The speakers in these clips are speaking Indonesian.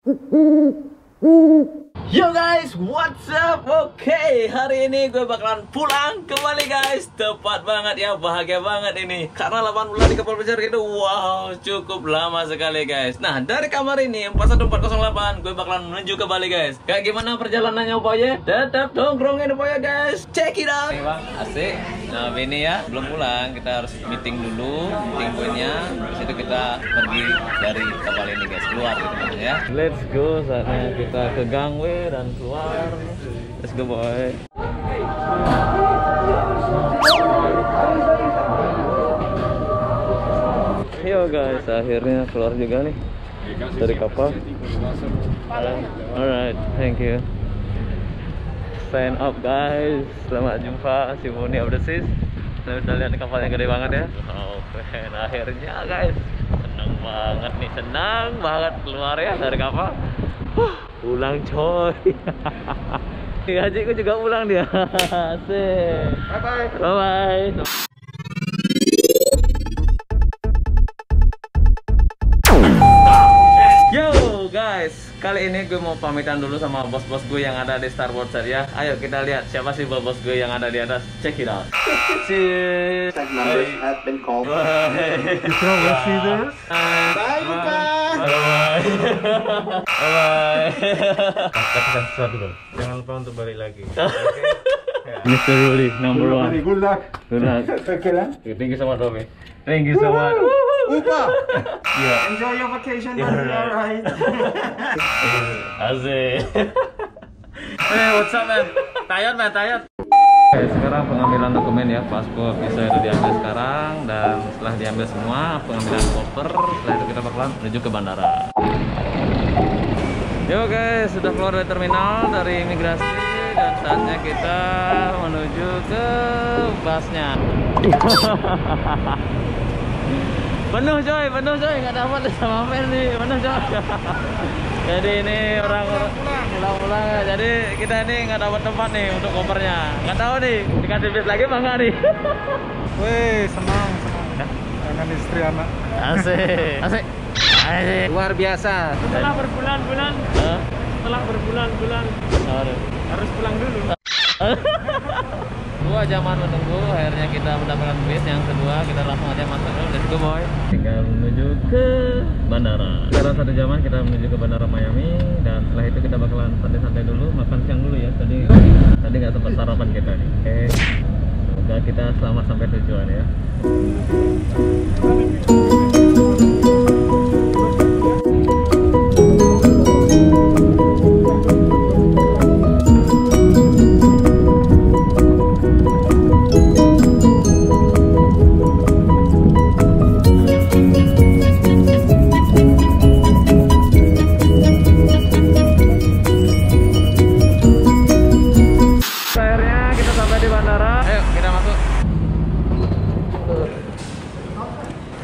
Yo guys, what's up? Oke, hari ini gue bakalan pulang kembali guys. Tepat banget ya, bahagia banget ini. Karena 8 bulan di kapal pesiar itu, wow, cukup lama sekali guys. Nah, dari kamar ini 41408 gue bakalan menuju ke Bali guys. Kayak gimana perjalanannya upaya? Tetap nongkrongin upaya guys. Check it out. Oke bang, asik. Nah ini ya, belum pulang. Kita harus meeting dulu, meeting poinnya. Terus itu kita pergi dari kapal ini guys, keluar gitu ya. Let's go, saatnya kita ke gangway dan keluar. Let's go boy. Yo guys, akhirnya keluar juga nih dari kapal. Alright, thank you. Sign up guys. Selamat jumpa Simone of the Seas. Saya udah lihat kapal yang gede banget ya. Oh keren, akhirnya guys. Senang banget nih, senang banget keluar ya dari kapal. Pulang coy. Adikku juga pulang dia. Asik. Bye bye. Bye bye. Yo guys, kali ini gue mau pamitan dulu sama bos-bos gue yang ada di Starboard set ya. Ayo kita lihat siapa sih bos-bos gue yang ada di atas. Check it out. See. Numbers have been called. Bye. See this? Bye Luka. Bye. Bye. Katakan sesuatu dong. Jangan lupa untuk balik lagi. Mr. Rudy, number one. Good luck. Good luck. Okay lang. Thank you so much, Romy. Thank you so much. Upa! Yeah. Enjoy your vacation, Yeah, buddy. right. Alright. Asik. Hey, what's up, man? Tired, man, tired. Oke, sekarang pengambilan dokumen ya, paspor bisa itu diambil sekarang, dan setelah diambil semua, pengambilan koper, setelah itu kita bakalan menuju ke bandara. Yo guys, sudah keluar dari terminal, dari imigrasi, dan saatnya kita menuju ke busnya. Penuh coy, nggak dapat sama fan nih, penuh coy. Jadi ini orang-orang pulang-pulang, jadi kita ini nggak dapat tempat nih untuk kopernya. Nggak tahu nih, dikasih bis lagi apa nggak nih? Wih, senang. Dengan istri anak. Asik, asik. Luar biasa. Setelah berbulan-bulan, harus pulang dulu. 2 jaman menunggu, akhirnya kita mendapatkan bis yang kedua. Kita langsung aja masuk dulu, let's go boy. Tinggal menuju ke bandara. Sekarang 1 jaman kita menuju ke bandara Miami, dan setelah itu kita bakalan santai-santai dulu, makan siang dulu ya. Tadi nggak sempat sarapan kita nih. Oke, semoga kita selamat sampai tujuan ya.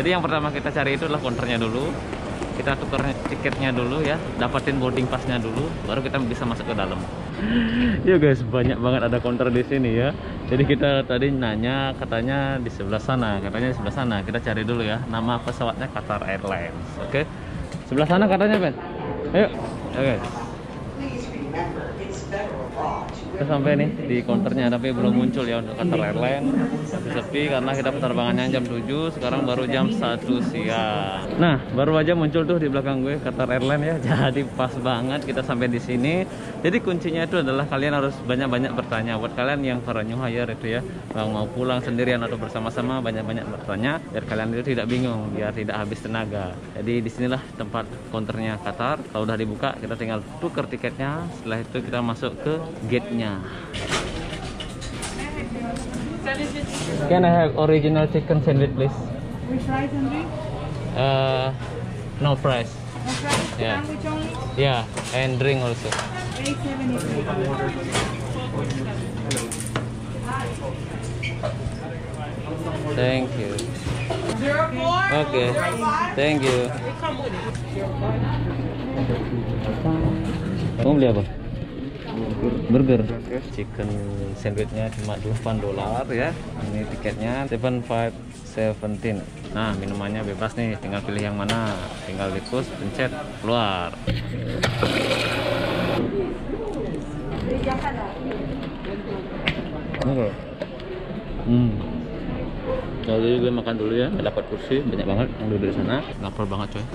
Jadi yang pertama kita cari itu adalah counternya dulu. Kita tukar tiketnya dulu ya, dapatin boarding passnya dulu, baru kita bisa masuk ke dalam. Ya guys, banyak banget ada counter di sini ya. Jadi kita tadi nanya, katanya di sebelah sana, Kita cari dulu ya. Nama pesawatnya Qatar Airlines. Oke. Sebelah sana katanya, Ben. Ayo. Oke. Kita sampai nih di counternya, tapi belum muncul ya untuk Qatar Airlines. Masih sepi karena kita penerbangannya jam 7, sekarang baru jam 1 siang. Nah, baru aja muncul tuh di belakang gue Qatar Airlines ya. Jadi pas banget kita sampai di sini. Jadi kuncinya itu adalah kalian harus banyak-banyak bertanya. Buat kalian yang para new hire itu ya, yang mau pulang sendirian atau bersama-sama, banyak-banyak bertanya biar kalian itu tidak bingung, biar tidak habis tenaga. Jadi disinilah tempat counternya Qatar. Kalau udah dibuka, kita tinggal tuker tiketnya. Setelah itu kita masuk ke gate-nya. Can I have original chicken sandwich, please? With rice and drink? No fries. No fries? Yeah. Sandwich only? Yeah, and drink also. 870. Thank you. Okay. Thank you. Kamu beli apa? Burger. Chicken sandwichnya cuma $8 ya. Ini tiketnya 7517. Nah, minumannya bebas nih, tinggal pilih yang mana. Tinggal di push, pencet, keluar. Enggak. Jadi gue makan dulu ya. Dapat kursi banyak banget yang duduk di sana. Lapar banget coy.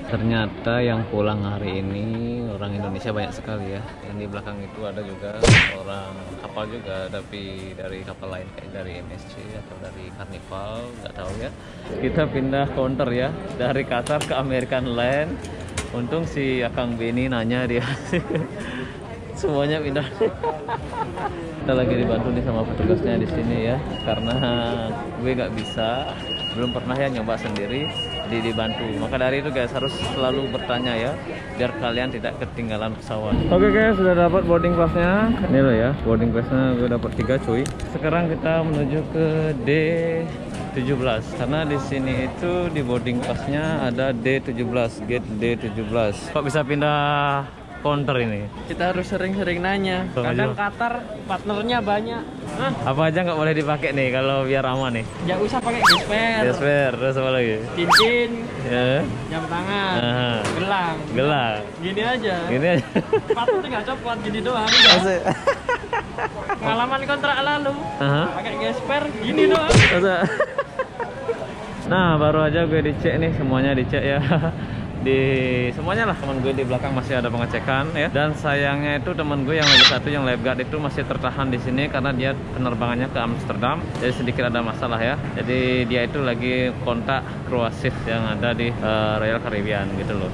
Ternyata yang pulang hari ini orang Indonesia banyak sekali ya. Yang di belakang itu ada juga orang kapal juga, tapi dari kapal lain kayak dari MSC atau dari Carnival, nggak tahu ya. Kita pindah counter ya dari Qatar ke American Land. Untung si Akang Beni nanya dia. Semuanya pindah. Kita lagi dibantu nih sama petugasnya di sini ya, karena gue nggak bisa, belum pernah ya nyoba sendiri. Jadi dibantu. Maka dari itu guys harus selalu bertanya ya, biar kalian tidak ketinggalan pesawat. Oke guys, sudah dapat boarding passnya. Ini loh ya, boarding passnya gue dapat 3 cuy. Sekarang kita menuju ke D17 karena di sini itu di boarding passnya ada D17, gate D17. Kok bisa pindah counter ini? Kita harus sering-sering nanya. Kadang Qatar partnernya banyak. Hah? Apa aja nggak boleh dipakai nih kalau biar aman nih? Nggak usah pakai gesper. Gesper, terus apa lagi? Cincin, Ya. jam tangan, Aha. gelang. Gelang. Gini aja. Gini aja. Sepatu tinggal copot gini doang. Udah. Pengalaman kontrak lalu. Aha. Pakai gesper gini doang. Masa? Nah, baru aja gue dicek nih, semuanya dicek ya. Di semuanya lah, teman gue di belakang masih ada pengecekan ya. Dan sayangnya itu teman gue yang lagi satu yang lifeguard itu masih tertahan di sini karena dia penerbangannya ke Amsterdam. Jadi sedikit ada masalah ya. Jadi dia itu lagi kontak kruasis yang ada di Royal Caribbean gitu loh.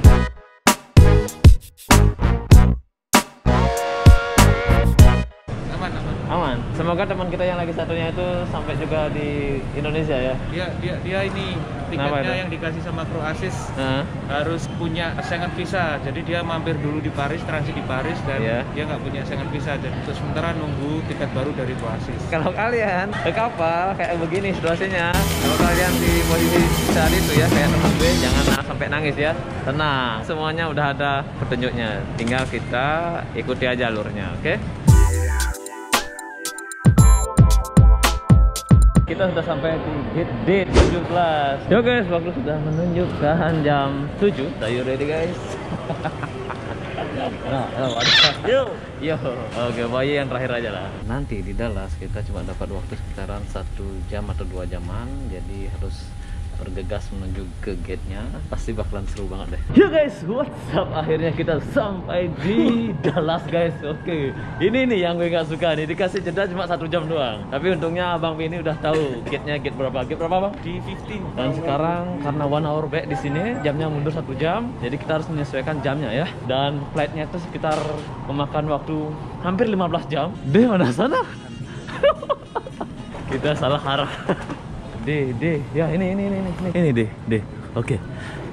Aman. Semoga teman kita yang lagi satunya itu sampai juga di Indonesia ya. Dia ini Kenapa tiketnya itu? yang dikasih sama kru Asis Heeh. harus punya Schengen visa. Jadi dia mampir dulu di Paris, transit di Paris dan Iya. dia nggak punya Schengen visa. Jadi terus sementara nunggu tiket baru dari kru Asis. Kalau kalian ke kapal kayak begini situasinya, kalau kalian di posisi saat itu ya kayak teman gue, jangan sampai nangis ya. Tenang, semuanya udah ada petunjuknya. Tinggal kita ikuti aja alurnya, oke? Kita sudah sampai di gate D17. Yo guys, waktu sudah menunjukkan jam 7. Are you ready guys? Nah, yo. Oke, bayi yang terakhir aja lah. Nanti di Dallas kita cuma dapat waktu sekitaran 1 jam atau 2 jaman. Jadi harus bergegas menuju ke gate-nya. Pasti bakalan seru banget deh. Yo guys, what's up? Akhirnya kita sampai di Dallas guys. Oke, ini nih yang gue nggak suka nih, dikasih jeda cuma 1 jam doang. Tapi untungnya Abang ini udah tahu gate-nya gate berapa. Gate berapa Bang? D15. Dan sekarang karena 1 hour back di sini, jamnya mundur 1 jam. Jadi kita harus menyesuaikan jamnya ya. Dan flightnya itu sekitar memakan waktu hampir 15 jam. Deh, mana sana? Kita salah arah. D, ya ini deh. Oke.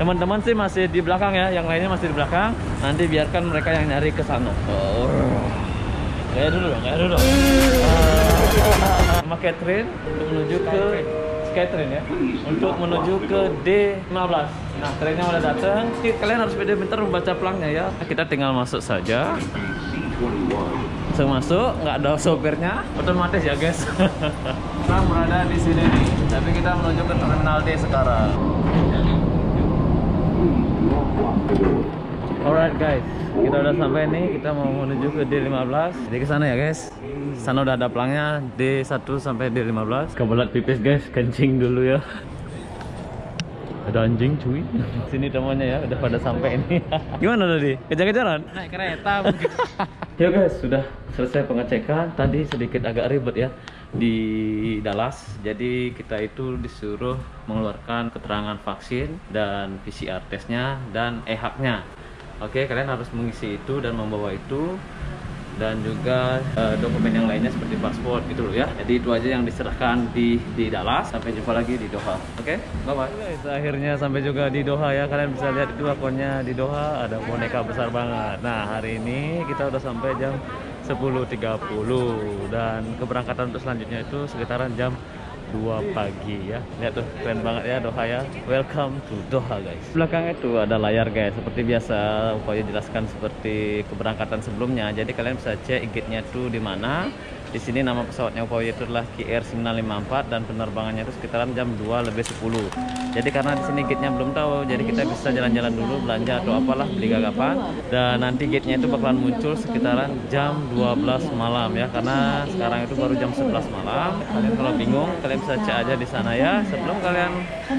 Teman-teman sih masih di belakang ya, yang lainnya masih di belakang. Nanti biarkan mereka yang nyari ke sana. Kayak dulu. Sama Catherine untuk menuju ke Skytrain ya, untuk menuju ke D15. Nah, trennya udah datang. Kalian harus pintar membaca pelangnya ya. Kita tinggal masuk saja. Masuk, nggak ada sopirnya, otomatis ya guys. Kita berada di sini nih, tapi kita menuju ke Terminal D sekarang. Alright guys, kita udah sampai nih, kita mau menuju ke D15. Jadi ke sana ya guys. Sana udah ada pelangnya D1 sampai D15. Kebelat pipis guys, kencing dulu ya. Ada anjing cuy. Sini temannya ya, udah pada sampai ini. Gimana tadi? Kejar-kejaran? Naik kereta mungkin. Ya guys, sudah selesai pengecekan. Tadi sedikit agak ribet ya di Dallas. Jadi kita itu disuruh mengeluarkan keterangan vaksin dan PCR testnya dan e-haknya. Oke, kalian harus mengisi itu dan membawa itu. Dan juga dokumen yang lainnya seperti paspor gitu loh ya. Jadi itu aja yang diserahkan di Dallas. Sampai jumpa lagi di Doha. Oke, bye-bye. Guys, akhirnya sampai juga di Doha ya. Kalian bisa lihat itu akunnya di Doha. Ada boneka besar banget. Nah, hari ini kita udah sampai jam 10.30. Dan keberangkatan untuk selanjutnya itu sekitaran jam 2 pagi ya. Lihat tuh, keren banget ya Doha ya. Welcome to Doha guys. Belakang itu ada layar guys. Seperti biasa, upaya jelaskan seperti keberangkatan sebelumnya. Jadi kalian bisa cek gate-nya tuh di mana. Di sini nama pesawatnya Huawei itu adalah KR954 dan penerbangannya itu sekitaran jam 2:10. Jadi karena di sini gate-nya belum tahu, jadi kita bisa jalan-jalan dulu, belanja atau apalah, beli gagapan. Dan nanti gate-nya itu bakalan muncul sekitaran jam 12 malam ya, karena sekarang itu baru jam 11 malam. Kalian kalau bingung, kalian bisa cek aja di sana ya. Sebelum kalian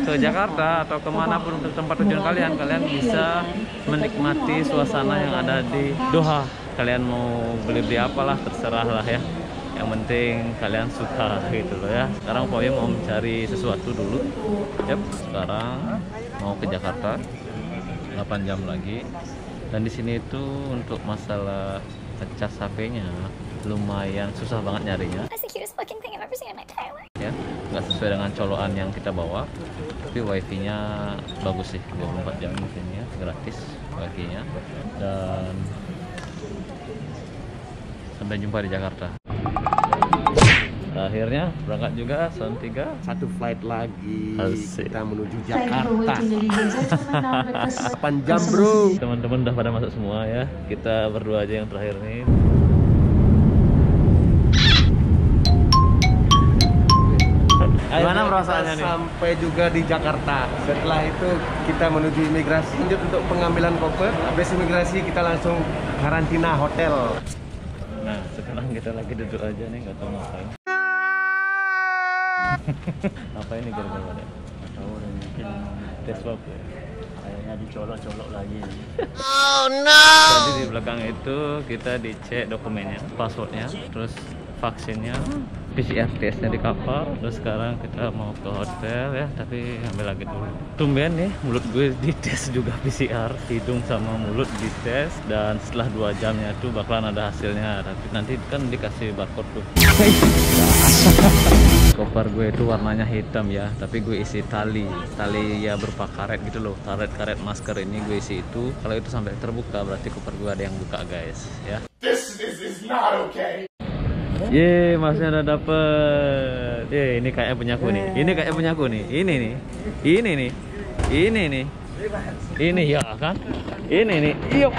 ke Jakarta atau kemanapun tempat tujuan kalian, kalian bisa menikmati suasana yang ada di Doha. Kalian mau beli-beli apalah, terserah lah ya. Yang penting kalian suka gitu loh ya. Sekarang Huawei mau mencari sesuatu dulu. Yap, sekarang mau ke Jakarta 8 jam lagi. Dan di sini itu untuk masalah cas HP-nya lumayan susah banget nyarinya. Ya, nggak sesuai dengan colokan yang kita bawa. Tapi wifi-nya bagus sih, 24 jam di sini ya, gratis wifi-nya. Dan sampai jumpa di Jakarta. Akhirnya berangkat juga Son 3. Satu flight lagi. Asik. Kita menuju Jakarta. 8 jam bro. Teman-teman udah pada masuk semua ya. Kita berdua aja yang terakhir nih. Gimana perasaannya nih? Sampai juga di Jakarta. Setelah itu kita menuju imigrasi, lanjut untuk pengambilan koper. Habis imigrasi kita langsung karantina hotel. Nah, sekarang kita lagi duduk aja nih, nggak tahu ngapain. Apa ini gara-gara ada? Nggak tahu, mungkin Tes swab ya? kayaknya dicolok-colok lagi. Jadi di belakang itu kita dicek dokumennya, passwordnya, terus vaksinnya, PCR testnya di kapal. Terus sekarang kita mau ke hotel ya, tapi ambil lagi dulu. Tumben nih, mulut gue dites juga PCR, hidung sama mulut dites. Dan setelah 2 jamnya tuh bakalan ada hasilnya. Tapi nanti kan dikasih barcode tuh. Koper gue itu warnanya hitam ya, tapi gue isi tali ya berupa karet gitu loh, karet masker ini gue isi itu. Kalau itu sampai terbuka berarti koper gue ada yang buka guys ya. This is not okay. Ye, masnya udah dapet. Ini kayak punyaku nih. Ini kayak punyaku nih. Ini nih. Ini ya kan? Ini nih. Yuk.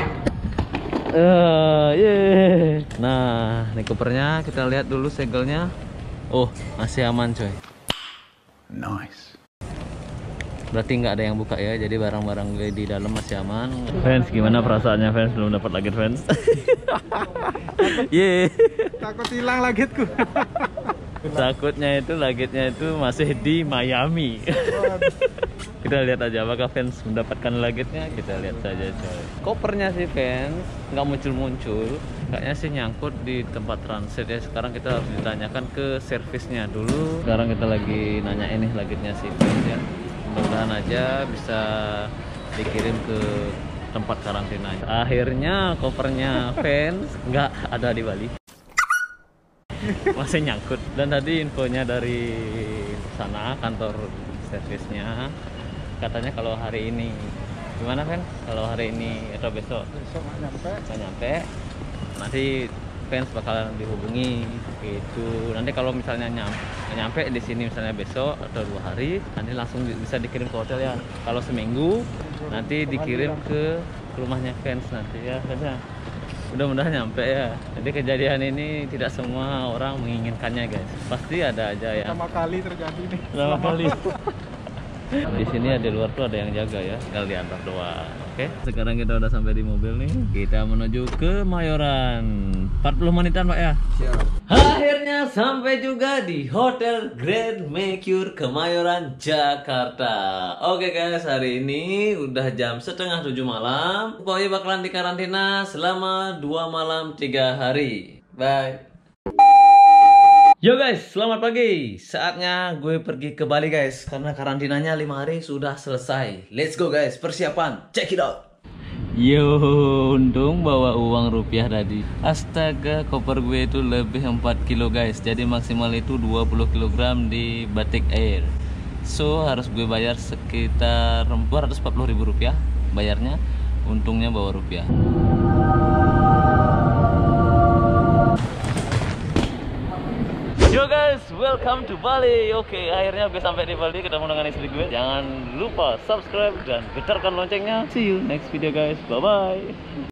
Nah, ini kopernya kita lihat dulu segelnya. Oh, masih aman coy. Nice. Berarti nggak ada yang buka ya, jadi barang-barang gue di dalam masih aman. Fans, gimana perasaannya fans? Belum dapat lagi fans. Ye. Takut hilang lagitku. Takutnya itu lagitnya itu masih di Miami. Kita lihat aja apakah fans mendapatkan lagitnya, kita lihat saja coy. Kopernya sih fans nggak muncul-muncul, kayaknya sih nyangkut di tempat transit ya. Sekarang kita harus ditanyakan ke servisnya dulu. Sekarang kita lagi nanya ini lagitnya sih fans ya. Mudah-mudahan aja bisa dikirim ke tempat karantina. Akhirnya kopernya fans nggak ada di Bali. Masih nyangkut. Dan tadi infonya dari sana kantor servisnya, katanya kalau hari ini gimana kan? Kalau hari ini atau besok nggak nyampe, nanti fans bakalan dihubungi gitu. Nanti kalau misalnya nyampe di sini misalnya besok atau 2 hari, nanti langsung bisa dikirim ke hotel ya. Kalau seminggu nanti dikirim ke rumahnya fans nanti ya fans ya. Mudah-mudahan nyampe ya. Jadi kejadian ini tidak semua orang menginginkannya guys. Pasti ada aja ya. Pertama kali terjadi nih. Pertama kali. Di sini di luar tuh ada yang jaga ya, tinggal diantar doang. Oke, sekarang kita udah sampai di mobil nih. Kita menuju ke Mayoran. 40 menitan Pak ya. Siap. Akhirnya sampai juga di Hotel Grand Mercure Kemayoran Jakarta. Oke guys, hari ini udah jam setengah 7 malam. Pokoknya bakalan dikarantina selama 2 malam 3 hari. Bye. Yo guys, selamat pagi. Saatnya gue pergi ke Bali guys, karena karantinanya 5 hari sudah selesai. Let's go guys, persiapan, check it out. Yo, untung bawa uang rupiah tadi. Astaga, koper gue itu lebih 4 kilo guys. Jadi maksimal itu 20 kg di Batik Air. So, harus gue bayar sekitar 240.000 rupiah bayarnya. Untungnya bawa rupiah. Yo guys, welcome to Bali. Oke, akhirnya gue sampai di Bali, ketemu dengan istri gue. Jangan lupa subscribe dan getarkan loncengnya. See you next video guys. Bye bye.